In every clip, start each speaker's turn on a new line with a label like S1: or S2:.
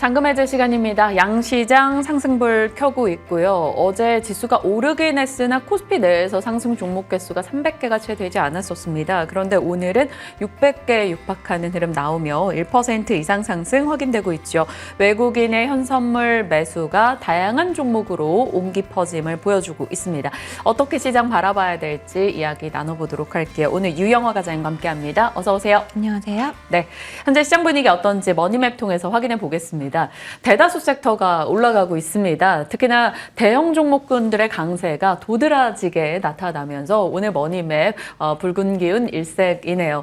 S1: 잠금해제 시간입니다. 양시장 상승불 켜고 있고요. 어제 지수가 오르긴 했으나 코스피 내에서 상승 종목 개수가 300개가 채 되지 않았었습니다. 그런데 오늘은 600개 육박하는 흐름 나오며 1% 이상 상승 확인되고 있죠. 외국인의 현선물 매수가 다양한 종목으로 옹기 퍼짐을 보여주고 있습니다. 어떻게 시장 바라봐야 될지 이야기 나눠보도록 할게요. 오늘 유영화 과장님과 함께합니다. 어서 오세요.
S2: 안녕하세요.
S1: 네, 현재 시장 분위기 어떤지 머니맵 통해서 확인해 보겠습니다. 대다수 섹터가 올라가고 있습니다. 특히나 대형 종목군들의 강세가 도드라지게 나타나면서 오늘 머니맵 붉은 기운 일색이네요.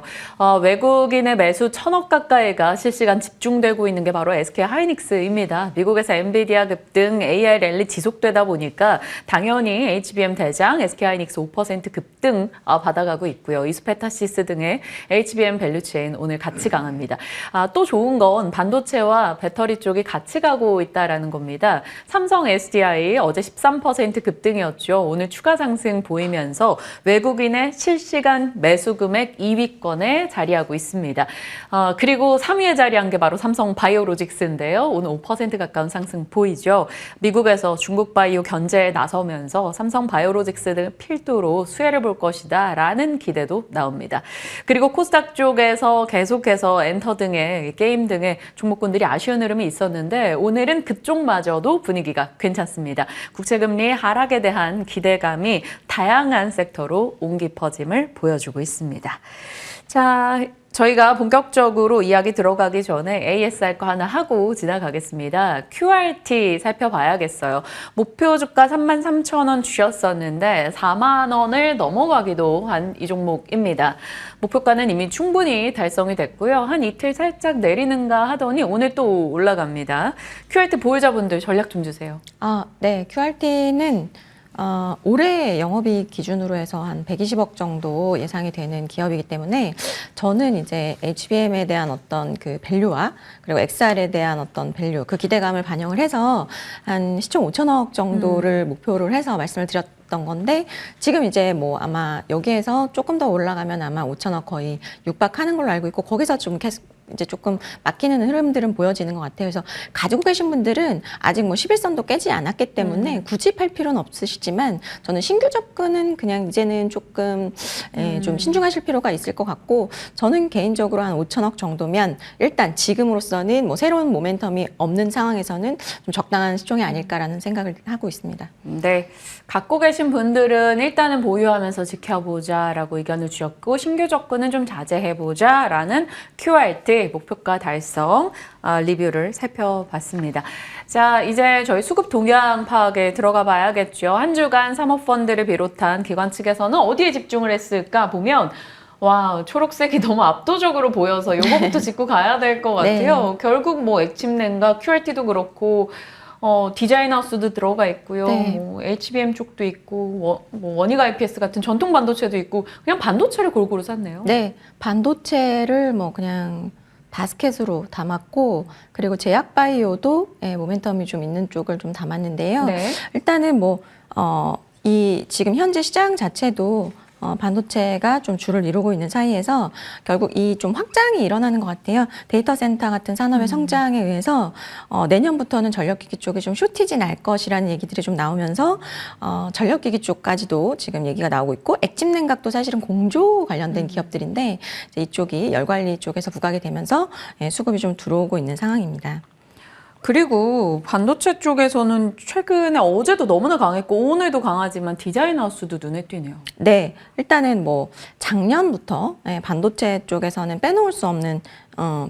S1: 외국인의 매수 1,000억 가까이가 실시간 집중되고 있는 게 바로 SK 하이닉스입니다. 미국에서 엔비디아 급등, AI 랠리 지속되다 보니까 당연히 HBM 대장 SK 하이닉스 5% 급등 받아가고 있고요. 이스페타시스 등의 HBM 밸류체인 오늘 같이 강합니다. 또 좋은 건 반도체와 배터리 쪽이 같이 가고 있다는 겁니다. 삼성 SDI 어제 13% 급등이었죠. 오늘 추가 상승 보이면서 외국인의 실시간 매수 금액 2위권에 자리하고 있습니다. 그리고 3위에 자리한 게 바로 삼성 바이오로직스인데요. 오늘 5% 가까운 상승 보이죠. 미국에서 중국 바이오 견제에 나서면서 삼성 바이오로직스 등 필두로 수혜를 볼 것이다 라는 기대도 나옵니다. 그리고 코스닥 쪽에서 계속해서 엔터 등의 게임 등의 종목군들이 아쉬운 흐름이 있었는데 오늘은 그쪽마저도 분위기가 괜찮습니다. 국채금리 하락에 대한 기대감이 다양한 섹터로 옹기 퍼짐을 보여주고 있습니다. 자, 저희가 본격적으로 이야기 들어가기 전에 ASR 거 하나 하고 지나가겠습니다. QRT 살펴봐야겠어요. 목표 주가 33,000원 주셨었는데 4만 원을 넘어가기도 한 이 종목입니다. 목표가는 이미 충분히 달성이 됐고요. 한 이틀 살짝 내리는가 하더니 오늘 또 올라갑니다. QRT 보유자분들 전략 좀 주세요.
S2: 네. QRT는 올해 영업이익 기준으로 해서 한 120억 정도 예상이 되는 기업이기 때문에 저는 이제 HBM에 대한 어떤 그 밸류와 그리고 XR에 대한 어떤 밸류, 그 기대감을 반영을 해서 한 시총 5천억 정도를 목표로 해서 말씀을 드렸던 건데 지금 이제 뭐 아마 여기에서 조금 더 올라가면 아마 5천억 거의 육박하는 걸로 알고 있고 거기서 좀 계속 이제 조금 막히는 흐름들은 보여지는 것 같아요. 그래서 가지고 계신 분들은 아직 뭐 11선도 깨지 않았기 때문에 굳이 팔 필요는 없으시지만 저는 신규 접근은 그냥 이제는 조금 좀 신중하실 필요가 있을 것 같고 저는 개인적으로 한 5천억 정도면 일단 지금으로서는 뭐 새로운 모멘텀이 없는 상황에서는 좀 적당한 시총이 아닐까라는 생각을 하고 있습니다.
S1: 네, 갖고 계신 분들은 일단은 보유하면서 지켜보자라고 의견을 주셨고 신규 접근은 좀 자제해보자라는 QRT 목표가 달성 리뷰를 살펴봤습니다. 자, 이제 저희 수급 동향 파악에 들어가 봐야겠죠. 한 주간 사모펀드를 비롯한 기관 측에서는 어디에 집중을 했을까 보면 와, 초록색이 너무 압도적으로 보여서 이거부터 짚고 가야 될 것 같아요.
S2: 네.
S1: 결국 뭐 액침랜과 QRT도 그렇고 디자인하우스도 들어가 있고요.
S2: 네.
S1: 뭐 HBM 쪽도 있고, 뭐 원익 IPS 같은 전통 반도체도 있고, 그냥 반도체를 골고루 샀네요.
S2: 네. 반도체를 뭐 그냥 바스켓으로 담았고 그리고 제약바이오도 모멘텀이 좀 있는 쪽을 좀 담았는데요.
S1: 네.
S2: 일단은 뭐 이 지금 현재 시장 자체도 반도체가 좀 주를 이루고 있는 사이에서 결국 이 좀 확장이 일어나는 것 같아요. 데이터 센터 같은 산업의 성장에 의해서 내년부터는 전력기기 쪽에 좀 쇼티지 날 것이라는 얘기들이 좀 나오면서 전력기기 쪽까지도 지금 얘기가 나오고 있고 액집 냉각도 사실은 공조 관련된 기업들인데 이제 이쪽이 열관리 쪽에서 부각이 되면서 수급이 좀 들어오고 있는 상황입니다.
S1: 그리고 반도체 쪽에서는 최근에 어제도 너무나 강했고 오늘도 강하지만 디자인하우스도 눈에 띄네요.
S2: 네, 일단은 뭐 작년부터 반도체 쪽에서는 빼놓을 수 없는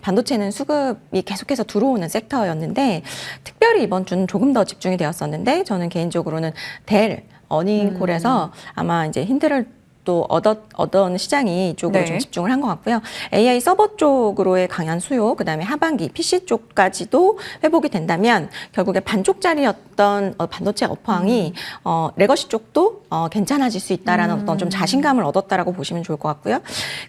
S2: 반도체는 수급이 계속해서 들어오는 섹터였는데 특별히 이번 주는 조금 더 집중이 되었었는데 저는 개인적으로는 델 어닝콜에서 아마 이제 힌트를 또 얻은 시장이 이쪽으로
S1: 네.
S2: 좀 집중을 한 것 같고요. AI 서버 쪽으로의 강한 수요, 그다음에 하반기 PC 쪽까지도 회복이 된다면 결국에 반쪽짜리였던 반도체 업황이 레거시 쪽도 괜찮아질 수 있다라는 어떤 좀 자신감을 얻었다라고 보시면 좋을 것 같고요.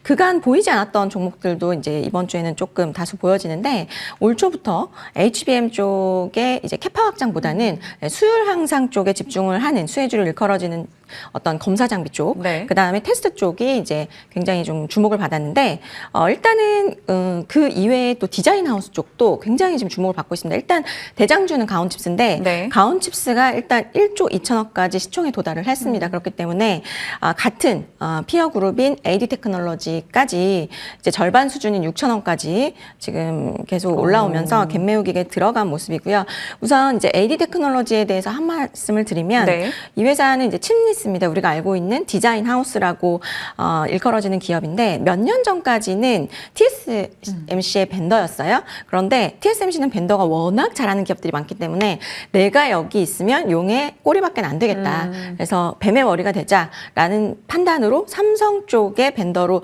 S2: 그간 보이지 않았던 종목들도 이제 이번 주에는 조금 다소 보여지는데 올 초부터 HBM 쪽의 이제 캐파 확장보다는 수율 향상 쪽에 집중을 하는 수혜주를 일컬어지는 어떤 검사 장비 쪽,
S1: 네.
S2: 그 다음에 테스트 쪽이 이제 굉장히 좀 주목을 받았는데, 일단은 그 이외에 또 디자인 하우스 쪽도 굉장히 지금 주목을 받고 있습니다. 일단 대장주는 가온칩스인데,
S1: 네.
S2: 가온칩스가 일단 1조 2천억까지 시총에 도달을 했습니다. 그렇기 때문에 같은 피어 그룹인 AD 테크놀로지까지 이제 절반 수준인 6천억까지 지금 계속 올라오면서 갭 메우기에 들어간 모습이고요. 우선 이제 AD 테크놀로지에 대해서 한 말씀을 드리면,
S1: 네.
S2: 이 회사는 이제 칩리스입니다. 우리가 알고 있는 디자인 하우스라고 일컬어지는 기업인데, 몇 년 전까지는 TSMC의 벤더였어요. 그런데 TSMC는 벤더가 워낙 잘하는 기업들이 많기 때문에 내가 여기 있으면 용의 꼬리밖에 안 되겠다. 그래서 뱀의 머리가 되자라는 판단으로 삼성 쪽의 벤더로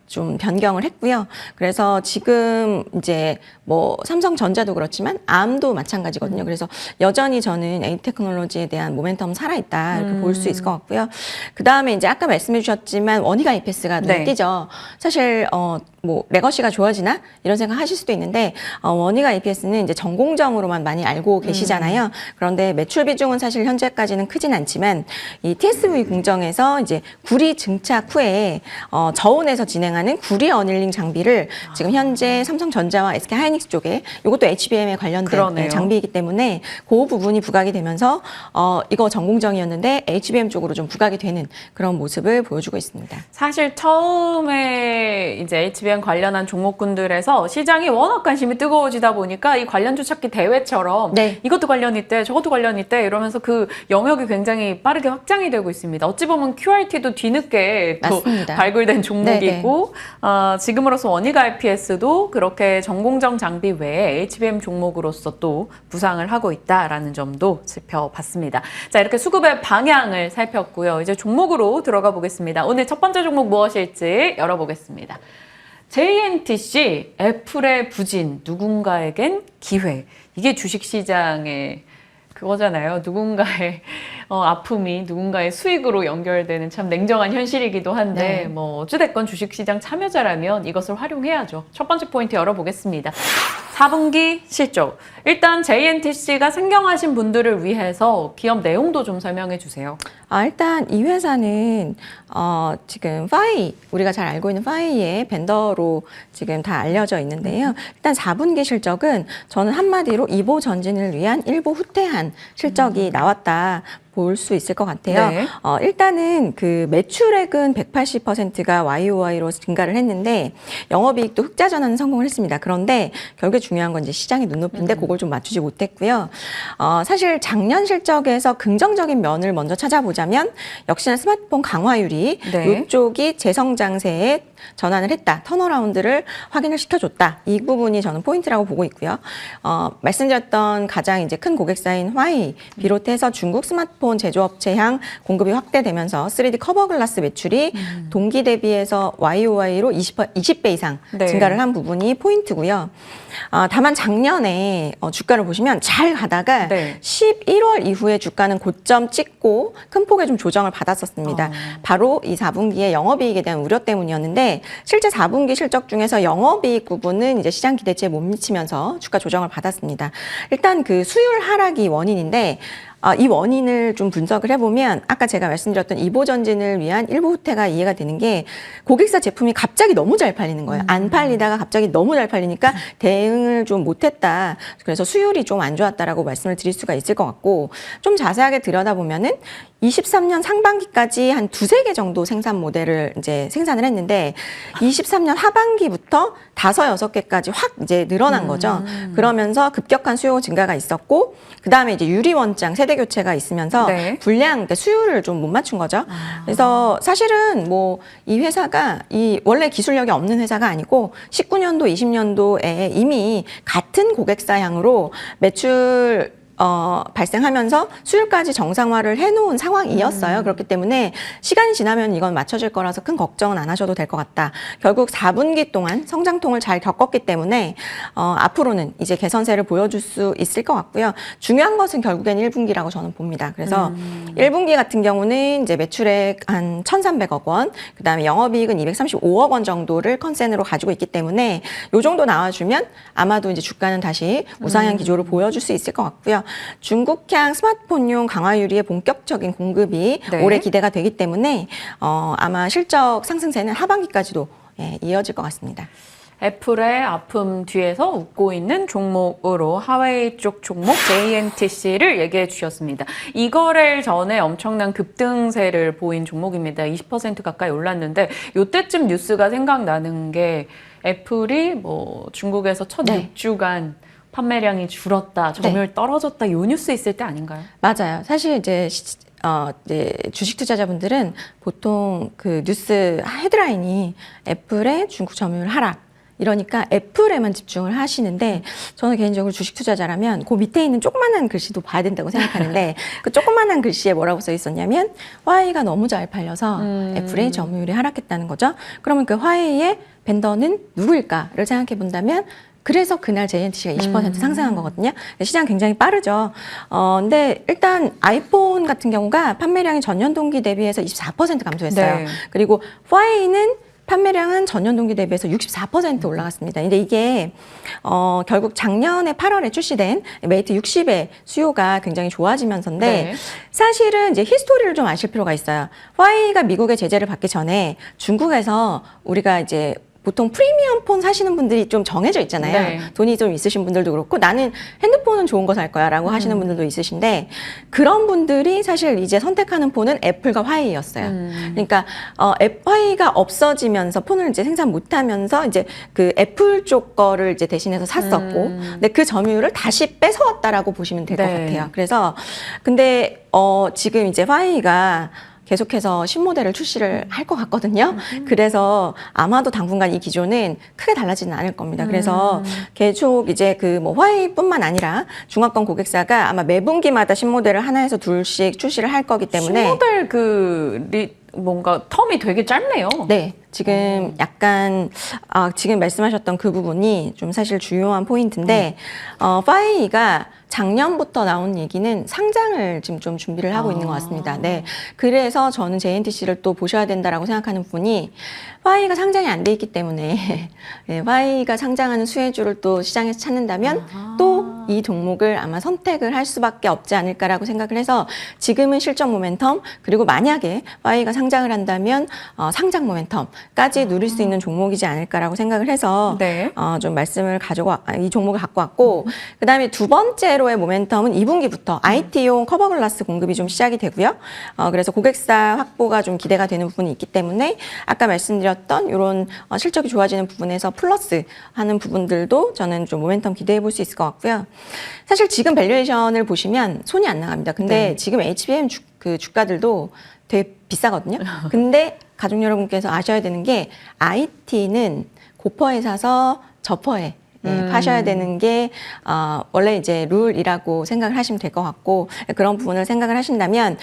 S2: 좀 변경을 했고요. 그래서 지금 이제 뭐 삼성전자도 그렇지만 ARM도 마찬가지거든요. 그래서 여전히 저는 AD 테크놀로지에 대한 모멘텀 살아있다 이렇게 볼 수 있을 것 같고요. 그 다음에 이제 아까 말씀해 주셨지만 원희가 EPS가 눈에
S1: 네.
S2: 띄죠. 사실 뭐 레거시가 좋아지나 이런 생각 하실 수도 있는데 원희가 EPS는 이제 전공정으로만 많이 알고 계시잖아요. 그런데 매출 비중은 사실 현재까지는 크진 않지만 이 TSV 공정에서 이제 구리 증착 후에 저온에서 진행하는 구리 어닐링 장비를 지금 현재 삼성전자와 SK 하이닉스 쪽에 이것도 HBM에 관련된
S1: 그러네요.
S2: 장비이기 때문에 그 부분이 부각이 되면서 이거 전공정이었는데 HBM 쪽으로 좀 부각이 되는 그런 모습을 보여주고 있습니다.
S1: 사실 처음에 이제 HBM 관련한 종목군들에서 시장이 워낙 관심이 뜨거워지다 보니까 이 관련주 찾기 대회처럼
S2: 네.
S1: 이것도 관련 있대, 저것도 관련 있대 이러면서 그 영역이 굉장히 빠르게 확장이 되고 있습니다. 어찌 보면 QRT도 뒤늦게 또
S2: 맞습니다.
S1: 발굴된 종목이고 지금으로서 원희가 IPS도 그렇게 전공정 장비 외에 HBM 종목으로서 또 부상을 하고 있다라는 점도 짚어봤습니다. 자, 이렇게 수급의 방향을 살폈고요. 이제 종목으로 들어가 보겠습니다. 오늘 첫 번째 종목 무엇일지 열어보겠습니다. JNTC, 애플의 부진, 누군가에겐 기회. 이게 주식시장의 그거잖아요. 누군가의 아픔이 누군가의 수익으로 연결되는 참 냉정한 현실이기도 한데
S2: 네.
S1: 뭐 어찌됐건 주식시장 참여자라면 이것을 활용해야죠. 첫 번째 포인트 열어보겠습니다. 4분기 실적. 일단 JNTC가 상경하신 분들을 위해서 기업 내용도 좀 설명해 주세요.
S2: 일단 이 회사는 지금 파이, 우리가 잘 알고 있는 파이의 벤더로 지금 다 알려져 있는데요. 일단 4분기 실적은 저는 한마디로 이보 전진을 위한 일보 후퇴한 실적이 나왔다. 볼 수 있을 것 같아요.
S1: 네.
S2: 일단은 그 매출액은 180%가 YOY로 증가를 했는데 영업이익도 흑자 전환은 성공을 했습니다. 그런데 결국에 중요한 건 이제 시장의 눈높이인데 그걸 좀 맞추지 못했고요. 사실 작년 실적에서 긍정적인 면을 먼저 찾아보자면 역시나 스마트폰 강화율이
S1: 네.
S2: 이쪽이 재성장세에 전환을 했다. 턴어라운드를 확인을 시켜줬다. 이 부분이 저는 포인트라고 보고 있고요. 말씀드렸던 가장 이제 큰 고객사인 화이 비롯해서 중국 스마트폰 제조업체향 공급이 확대되면서 3D 커버 글라스 매출이 동기 대비해서 YOY로 20배 이상
S1: 네.
S2: 증가를 한 부분이 포인트고요. 다만 작년에 주가를 보시면 잘 가다가
S1: 네.
S2: 11월 이후에 주가는 고점 찍고 큰 폭의 좀 조정을 받았었습니다. 바로 이 4분기에 영업이익에 대한 우려 때문이었는데 실제 4분기 실적 중에서 영업이익 부분은 이제 시장 기대치에 못 미치면서 주가 조정을 받았습니다. 일단 그 수율 하락이 원인인데 이 원인을 좀 분석을 해보면 아까 제가 말씀드렸던 이보 전진을 위한 일부 후퇴가 이해가 되는 게 고객사 제품이 갑자기 너무 잘 팔리는 거예요. 안 팔리다가 갑자기 너무 잘 팔리니까 대응을 좀 못했다. 그래서 수율이 좀 안 좋았다라고 말씀을 드릴 수가 있을 것 같고 좀 자세하게 들여다보면은 23년 상반기까지 한 두세 개 정도 생산 모델을 이제 생산을 했는데 23년 하반기부터 5-6개까지 확 이제 늘어난 거죠. 그러면서 급격한 수요 증가가 있었고 그다음에 이제 유리 원장 세대 교체가 있으면서
S1: 네.
S2: 불량, 그러니까 수율을 좀 못 맞춘 거죠. 그래서 사실은 뭐 이 회사가 이 원래 기술력이 없는 회사가 아니고 19년도, 20년도에 이미 같은 고객사향으로 매출 발생하면서 수율까지 정상화를 해놓은 상황이었어요. 그렇기 때문에 시간이 지나면 이건 맞춰질 거라서 큰 걱정은 안 하셔도 될 것 같다. 결국 4분기 동안 성장통을 잘 겪었기 때문에 앞으로는 이제 개선세를 보여줄 수 있을 것 같고요. 중요한 것은 결국엔 1분기라고 저는 봅니다. 그래서 1분기 같은 경우는 이제 매출액 한 1,300억 원, 그다음에 영업이익은 235억 원 정도를 컨센으로 가지고 있기 때문에 이 정도 나와주면 아마도 이제 주가는 다시 우상향 기조를 보여줄 수 있을 것 같고요. 있고요. 중국향 스마트폰용 강화유리의 본격적인 공급이
S1: 네.
S2: 올해 기대가 되기 때문에 아마 실적 상승세는 하반기까지도 이어질 것 같습니다.
S1: 애플의 아픔 뒤에서 웃고 있는 종목으로 하웨이 쪽 종목 JNTC를 얘기해 주셨습니다. 이 거래일 전에 엄청난 급등세를 보인 종목입니다. 20% 가까이 올랐는데 이때쯤 뉴스가 생각나는 게 애플이 뭐 중국에서 첫
S2: 네.
S1: 6주간 판매량이 줄었다, 점유율 떨어졌다 이 뉴스 있을 때 아닌가요?
S2: 맞아요. 사실 이제 주식 투자자분들은 보통 그 뉴스 헤드라인이 애플의 중국 점유율 하락. 이러니까 애플에만 집중을 하시는데 저는 개인적으로 주식 투자자라면 그 밑에 있는 조그만한 글씨도 봐야 된다고 생각하는데 그 조그만한 글씨에 뭐라고 써 있었냐면 화웨이가 너무 잘 팔려서 애플의 점유율이 하락했다는 거죠. 그러면 그 화웨이의 벤더는 누구일까를 생각해 본다면 그래서 그날 JNTC가 20% 상승한 거거든요. 시장 굉장히 빠르죠. 근데 일단 아이폰 같은 경우가 판매량이 전년 동기 대비해서 24% 감소했어요.
S1: 네.
S2: 그리고 화웨이는 판매량은 전년 동기 대비해서 64% 올라갔습니다. 근데 이게 결국 작년에 8월에 출시된 메이트 60의 수요가 굉장히 좋아지면서인데
S1: 네.
S2: 사실은 이제 히스토리를 좀 아실 필요가 있어요. 화웨이가 미국의 제재를 받기 전에 중국에서 우리가 이제 보통 프리미엄 폰 사시는 분들이 좀 정해져 있잖아요.
S1: 네.
S2: 돈이 좀 있으신 분들도 그렇고 나는 핸드폰은 좋은 거 살 거야 라고 하시는 분들도 있으신데 그런 분들이 사실 이제 선택하는 폰은 애플과 화웨이였어요. 그러니까 화웨이가 없어지면서 폰을 이제 생산 못하면서 이제 그 애플 쪽 거를 이제 대신해서 샀었고 근데 그 점유율을 다시 뺏어왔다라고 보시면 될 것
S1: 네.
S2: 같아요. 그래서 근데 지금 이제 화웨이가 계속해서 신모델을 출시를 할 것 같거든요. 그래서 아마도 당분간 이 기조는 크게 달라지는 않을 겁니다. 그래서 계속 이제 그 뭐 화웨이뿐만 아니라 중화권 고객사가 아마 매분기마다 신모델을 하나에서 둘씩 출시를 할 거기 때문에
S1: 신모델 뭔가 텀이 되게 짧네요.
S2: 네. 지금 약간 지금 말씀하셨던 그 부분이 좀 사실 주요한 포인트인데 화웨이가 작년부터 나온 얘기는 상장을 지금 좀 준비를 하고 있는 것 같습니다. 네. 그래서 저는 JNTC를 또 보셔야 된다라고 생각하는 부분이 화웨이가 상장이 안 돼 있기 때문에 네, 화웨이가 상장하는 수혜주를 또 시장에서 찾는다면 또 이 종목을 아마 선택을 할 수밖에 없지 않을까라고 생각을 해서 지금은 실적 모멘텀 그리고 만약에 화웨이가 상장을 한다면 상장 모멘텀까지 누릴 수 있는 종목이지 않을까라고 생각을 해서
S1: 네.
S2: 좀 말씀을 이 종목을 갖고 왔고 그다음에 두 번째로의 모멘텀은 2분기부터 IT용 커버글라스 공급이 좀 시작이 되고요. 그래서 고객사 확보가 좀 기대가 되는 부분이 있기 때문에 아까 말씀드렸던 이런 실적이 좋아지는 부분에서 플러스 하는 부분들도 저는 좀 모멘텀 기대해 볼 수 있을 것 같고요. 사실 지금 밸류에이션을 보시면 손이 안 나갑니다. 근데
S1: 네.
S2: 지금 HBM 주가들도 되게 비싸거든요. 근데 가족 여러분께서 아셔야 되는 게 IT는 고퍼에 사서 저퍼에 파셔야 되는 게 원래 이제 룰이라고 생각을 하시면 될 것 같고 그런 부분을 생각을 하신다면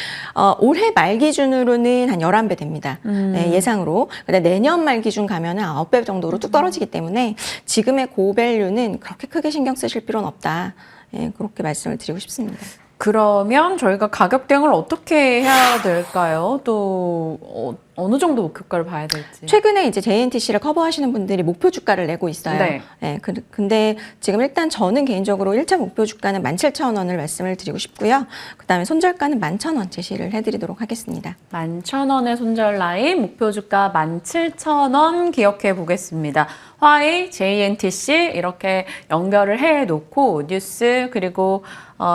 S2: 올해 말 기준으로는 한 11배 됩니다. 네, 예상으로. 근데 내년 말 기준 가면은 9배 정도로 뚝 떨어지기 때문에 지금의 고밸류는 그렇게 크게 신경 쓰실 필요는 없다. 예, 그렇게 말씀을 드리고 싶습니다.
S1: 그러면 저희가 가격 대응을 어떻게 해야 될까요? 또 어느 정도 목표가를 봐야 될지.
S2: 최근에 이제 JNTC를 커버하시는 분들이 목표 주가를 내고 있어요.
S1: 네.
S2: 네, 근데 지금 일단 저는 개인적으로 1차 목표 주가는 17,000원을 말씀을 드리고 싶고요. 그다음에 손절가는 11,000원 제시를 해드리도록 하겠습니다.
S1: 11,000원의 손절 라인, 목표 주가 17,000원 기억해 보겠습니다. 화웨이, JNTC 이렇게 연결을 해놓고 뉴스 그리고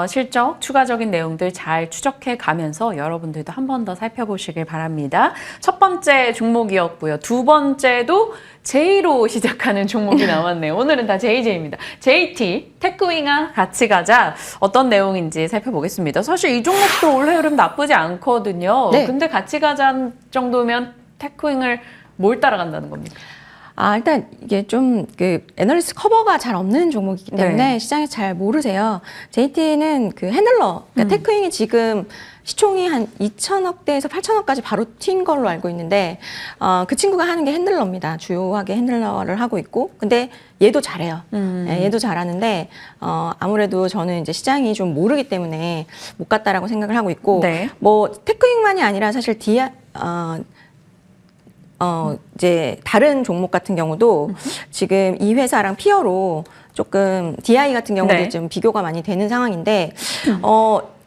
S1: 실적, 추가적인 내용들 잘 추적해 가면서 여러분들도 한 번 더 살펴보시길 바랍니다. 첫 번째 종목이었고요. 두 번째도 J로 시작하는 종목이 나왔네요. 오늘은 다 JJ입니다. JT, 테크윙아 같이 가자. 어떤 내용인지 살펴보겠습니다. 사실 이 종목도 올해 흐름 나쁘지 않거든요.
S2: 네.
S1: 근데 같이 가자 정도면 테크윙을 뭘 따라간다는 겁니까?
S2: 일단 이게 좀 그 애널리스트 커버가 잘 없는 종목이기 때문에
S1: 네.
S2: 시장에서 잘 모르세요. JT는 그 핸들러, 그러니까 테크윙이 지금 시총이 한 2천억대에서 8천억까지 바로 튄 걸로 알고 있는데 그 친구가 하는 게 핸들러입니다. 주요하게 핸들러를 하고 있고 근데 얘도 잘해요. 네, 얘도 잘하는데 아무래도 저는 이제 시장이 좀 모르기 때문에 못 갔다라고 생각을 하고 있고
S1: 네.
S2: 뭐 테크윙만이 아니라 사실 이제 다른 종목 같은 경우도 지금 이 회사랑 피어로 조금 DI 같은 경우도
S1: 네.
S2: 좀 비교가 많이 되는 상황인데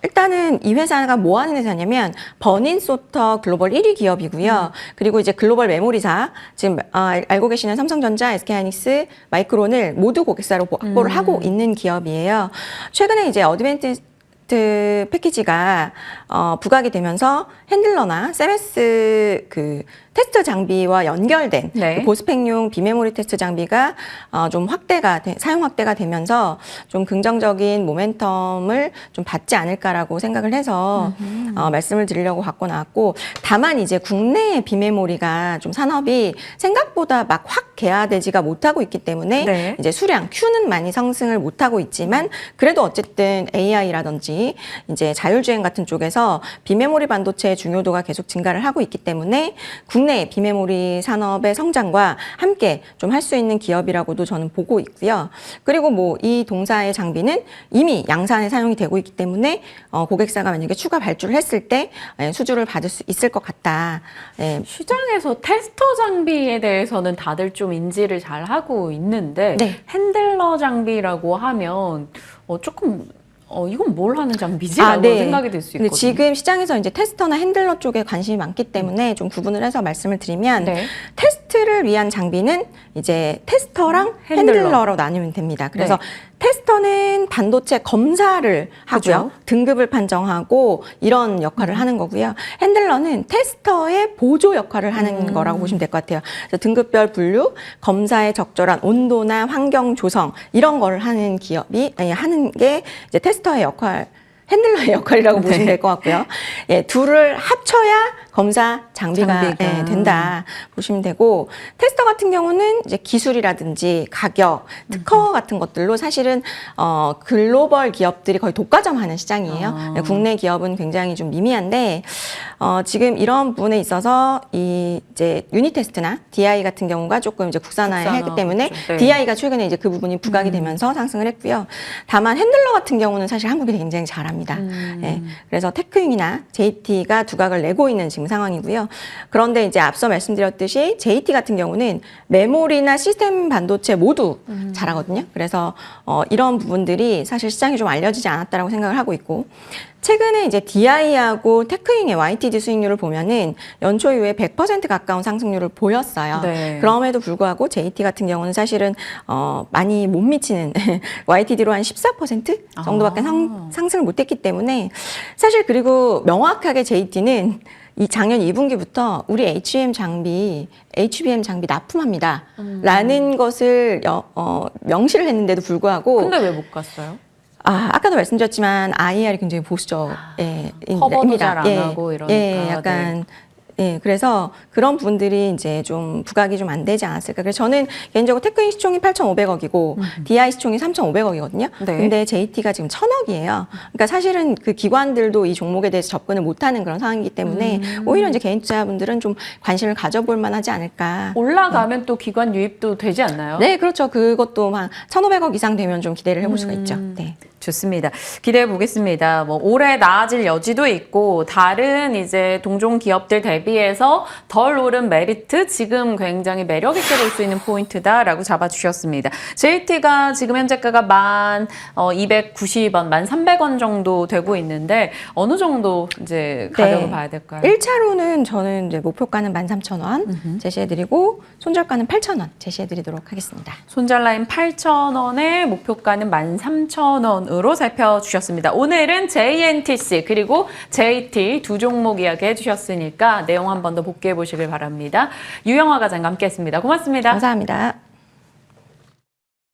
S2: 일단은 이 회사가 뭐 하는 회사냐면 버닌소터 글로벌 1위 기업이고요. 그리고 이제 글로벌 메모리사 지금 알고 계시는 삼성전자, SK하이닉스, 마이크론을 모두 고객사로 확보를 하고 있는 기업이에요. 최근에 이제 어드밴티지 패키지가 부각이 되면서 핸들러나 CMS 그 테스트 장비와 연결된
S1: 네.
S2: 그 고스펙용 비메모리 테스트 장비가 좀 사용 확대가 되면서 좀 긍정적인 모멘텀을 좀 받지 않을까라고 생각을 해서 말씀을 드리려고 갖고 나왔고, 다만 이제 국내 비메모리가 좀 산업이 생각보다 막 확 개화되지가 못하고 있기 때문에
S1: 네.
S2: 이제 수량 Q는 많이 상승을 못하고 있지만 그래도 어쨌든 AI라든지 이제 자율주행 같은 쪽에서 비메모리 반도체의 중요도가 계속 증가를 하고 있기 때문에 국내 비메모리 산업의 성장과 함께 좀 할 수 있는 기업이라고도 저는 보고 있고요. 그리고 뭐 이 동사의 장비는 이미 양산에 사용이 되고 있기 때문에 고객사가 만약에 추가 발주를 했을 때 수주를 받을 수 있을 것 같다.
S1: 시장에서 테스터 장비에 대해서는 다들 좀 인지를 잘 하고 있는데
S2: 네.
S1: 핸들러 장비라고 하면 조금 이건 뭘 하는 장비지라고
S2: 네.
S1: 생각이 들 수
S2: 근데
S1: 있거든요.
S2: 지금 시장에서 이제 테스터나 핸들러 쪽에 관심이 많기 때문에 좀 구분을 해서 말씀을 드리면
S1: 네.
S2: 테스트를 위한 장비는 이제 테스터랑
S1: 핸들러.
S2: 핸들러로 나누면 됩니다. 그래서
S1: 네.
S2: 테스터는 반도체 검사를 하고요.
S1: 그죠?
S2: 등급을 판정하고 이런 역할을 하는 거고요. 핸들러는 테스터의 보조 역할을 하는 거라고 보시면 될 것 같아요. 그래서 등급별 분류, 검사에 적절한 온도나 환경 조성 이런 거를 하는 기업이 하는 게 이제 테스터의 역할, 핸들러의 역할이라고 보시면 될 것 같고요. 둘을 합쳐야 검사 장비가 된다 보시면 되고, 테스터 같은 경우는 이제 기술이라든지 가격, 특허 같은 것들로 사실은 글로벌 기업들이 거의 독과점하는 시장이에요. 국내 기업은 굉장히 좀 미미한데 지금 이런 부분에 있어서 이 이제 유닛 테스트나 DI 같은 경우가 조금 이제 국산화했기 때문에
S1: 네.
S2: DI가 최근에 이제 그 부분이 부각이 되면서 상승을 했고요. 다만 핸들러 같은 경우는 사실 한국이 굉장히 잘합니다. 그래서 테크윙이나 JT가 두각을 내고 있는 지금 상황이고요. 그런데 이제 앞서 말씀드렸듯이 JT 같은 경우는 메모리나 시스템 반도체 모두 잘하거든요. 그래서 이런 부분들이 사실 시장에 좀 알려지지 않았다라고 생각을 하고 있고, 최근에 이제 DI하고 테크윙의 YTD 수익률을 보면은 연초 이후에 100% 가까운 상승률을 보였어요.
S1: 네.
S2: 그럼에도 불구하고 JT 같은 경우는 사실은 많이 못 미치는 YTD로 한 14% 정도밖에 상승을 못했기 때문에 사실, 그리고 명확하게 JT는 이 작년 2분기부터 우리 HBM 장비 납품합니다. 라는 것을 명시를 했는데도 불구하고.
S1: 근데 왜 못 갔어요?
S2: 아까도 말씀드렸지만 IR이 굉장히
S1: 커버도 잘 안 하고 이러니까.
S2: 약간 그래서 그런 부분들이 이제 좀 부각이 좀 안 되지 않았을까. 그래서 저는 개인적으로 테크인 시총이 8,500억이고 DI 시총이 3,500억이거든요.
S1: 네.
S2: 근데 JT가 지금 1,000억이에요. 그러니까 사실은 그 기관들도 이 종목에 대해서 접근을 못하는 그런 상황이기 때문에 오히려 이제 개인 투자분들은 좀 관심을 가져볼 만하지 않을까.
S1: 올라가면 또 기관 유입도 되지 않나요?
S2: 네, 그렇죠. 그것도 한 1,500억 이상 되면 좀 기대를 해볼 수가 있죠. 네.
S1: 좋습니다. 기대해 보겠습니다. 뭐 올해 나아질 여지도 있고 다른 이제 동종 기업들 대비해서 덜 오른 메리트 지금 굉장히 매력 있게 볼 수 있는 포인트다라고 잡아주셨습니다. JT가 지금 현재가가 1,290원, 1,300원 정도 되고 있는데 어느 정도 이제 가격을 봐야 될까요?
S2: 1차로는 저는 이제 목표가는 13,000원 제시해드리고 손절가는 8,000원 제시해드리도록 하겠습니다.
S1: 손절 라인 8,000원에 목표가는 13,000원으로 살펴주셨습니다. 오늘은 JNTC 그리고 JT 두 종목 이야기 해주셨으니까 내용 한 번 더 복귀해 보시길 바랍니다. 유영화 과장과 함께했습니다. 고맙습니다.
S2: 감사합니다.